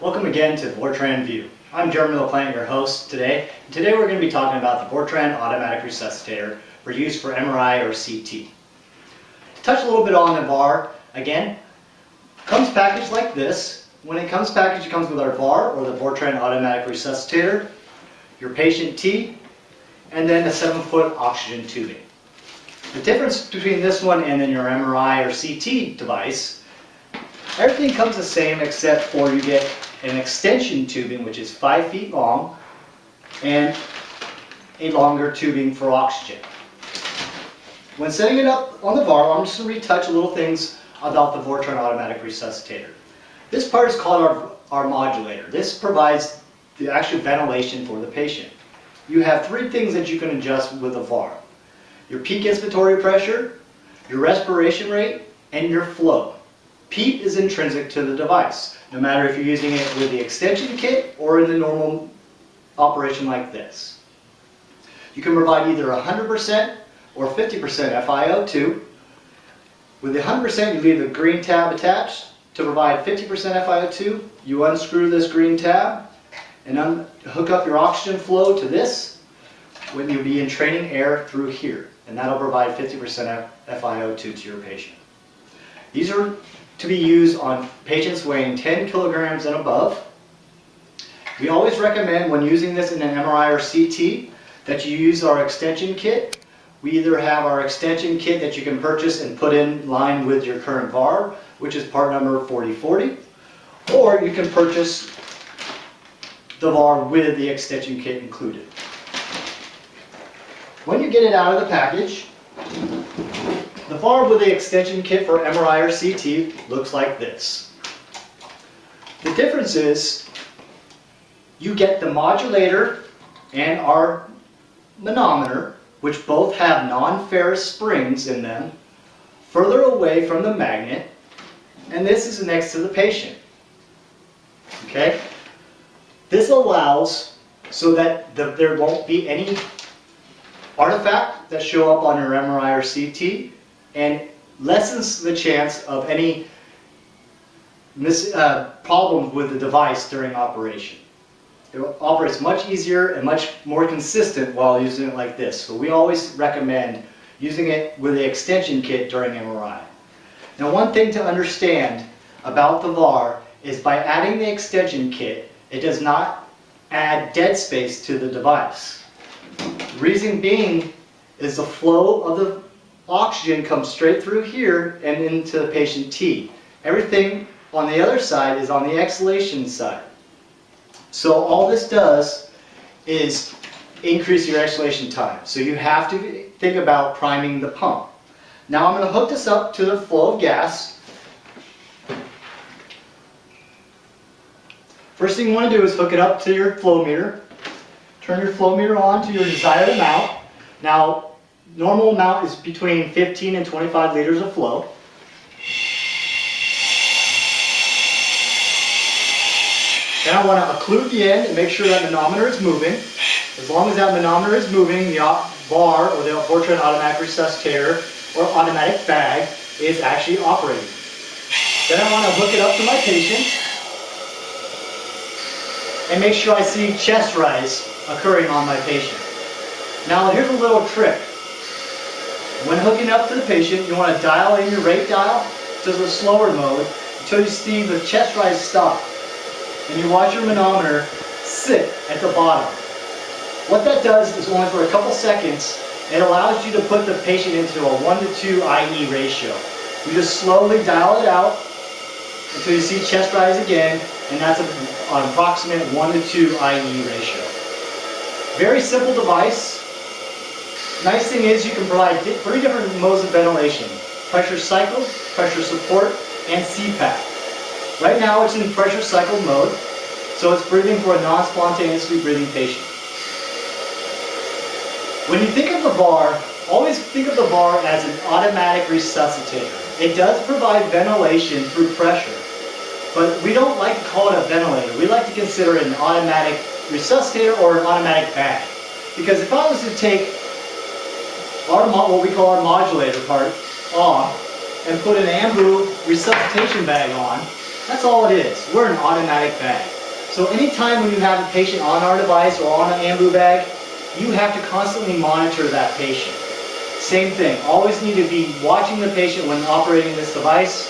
Welcome again to Vortran View. I'm Jeremy LaPlante, your host today. Today we're going to be talking about the Vortran automatic resuscitator for use for MRI or CT. To touch a little bit on the VAR, again, comes packaged like this. When it comes packaged, it comes with our VAR or the Vortran automatic resuscitator, your patient T, and then a 7-foot oxygen tubing. The difference between this one and then your MRI or CT device, everything comes the same except for you get an extension tubing which is 5 feet long and a longer tubing for oxygen. When setting it up on the VAR, I'm just going to retouch a little things about the Vortran automatic resuscitator. This part is called our modulator. This provides the actual ventilation for the patient. You have 3 things that you can adjust with the VAR. Your peak inspiratory pressure, your respiration rate, and your flow. PEEP is intrinsic to the device, no matter if you're using it with the extension kit or in the normal operation like this. You can provide either 100% or 50% FiO2. With the 100%, you leave the green tab attached. To provide 50% FiO2, you unscrew this green tab and hook up your oxygen flow to this when you'll be entraining air through here. And that'll provide 50% FiO2 to your patient. These are to be used on patients weighing 10 kilograms and above. We always recommend when using this in an MRI or CT that you use our extension kit. We either have our extension kit that you can purchase and put in line with your current VAR, which is part number 4040, or you can purchase the VAR with the extension kit included. When you get it out of the package, the VAR with the extension kit for MRI or CT looks like this. The difference is you get the modulator and our manometer, which both have non-ferrous springs in them, further away from the magnet, and this is next to the patient. Okay? This allows so that there won't be any artifact that show up on your MRI or CT, and lessens the chance of any problems with the device during operation. It operates much easier and much more consistent while using it like this. So we always recommend using it with the extension kit during MRI. Now, one thing to understand about the VAR is by adding the extension kit, it does not add dead space to the device. The reason being is the flow of the oxygen comes straight through here and into the patient T. Everything on the other side is on the exhalation side. So all this does is increase your exhalation time. So you have to think about priming the pump. Now I'm going to hook this up to the flow of gas. First thing you want to do is hook it up to your flow meter. Turn your flow meter on to your desired amount. Now, normal amount is between 15 and 25 liters of flow. Then I want to occlude the end and make sure that manometer is moving. As long as that manometer is moving, the VAR or the Vortran automatic resuscitator or automatic bag is actually operating. Then I want to hook it up to my patient and make sure I see chest rise occurring on my patient. Now here's a little trick. When hooking up to the patient, you want to dial in your rate dial to the slower mode until you see the chest rise stop. And you watch your manometer sit at the bottom. What that does is only for a couple seconds, it allows you to put the patient into a 1:2 IE ratio. You just slowly dial it out until you see chest rise again, and that's an approximate 1:2 IE ratio. Very simple device. Nice thing is you can provide 3 different modes of ventilation: pressure cycle, pressure support, and CPAP. Right now it's in pressure cycle mode, so it's breathing for a non-spontaneously breathing patient. When you think of the VAR, always think of the VAR as an automatic resuscitator. It does provide ventilation through pressure, but we don't like to call it a ventilator. We like to consider it an automatic resuscitator or an automatic bag. Because if I was to take what we call our modulator part off and put an AMBU resuscitation bag on, That's all it is. We're an automatic bag. So anytime when you have a patient on our device or on an AMBU bag, you have to constantly monitor that patient. Same thing, always need to be watching the patient when operating this device,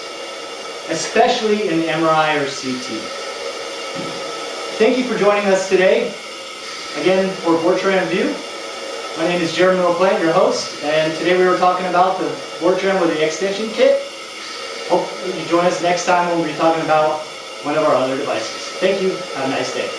especially in MRI or CT. Thank you for joining us today. Again, for Vortran View. My name is Jeremy LaPlante, your host, and today we were talking about the Vortran with the extension kit. Hope you join us next time when we'll be talking about one of our other devices. Thank you. Have a nice day.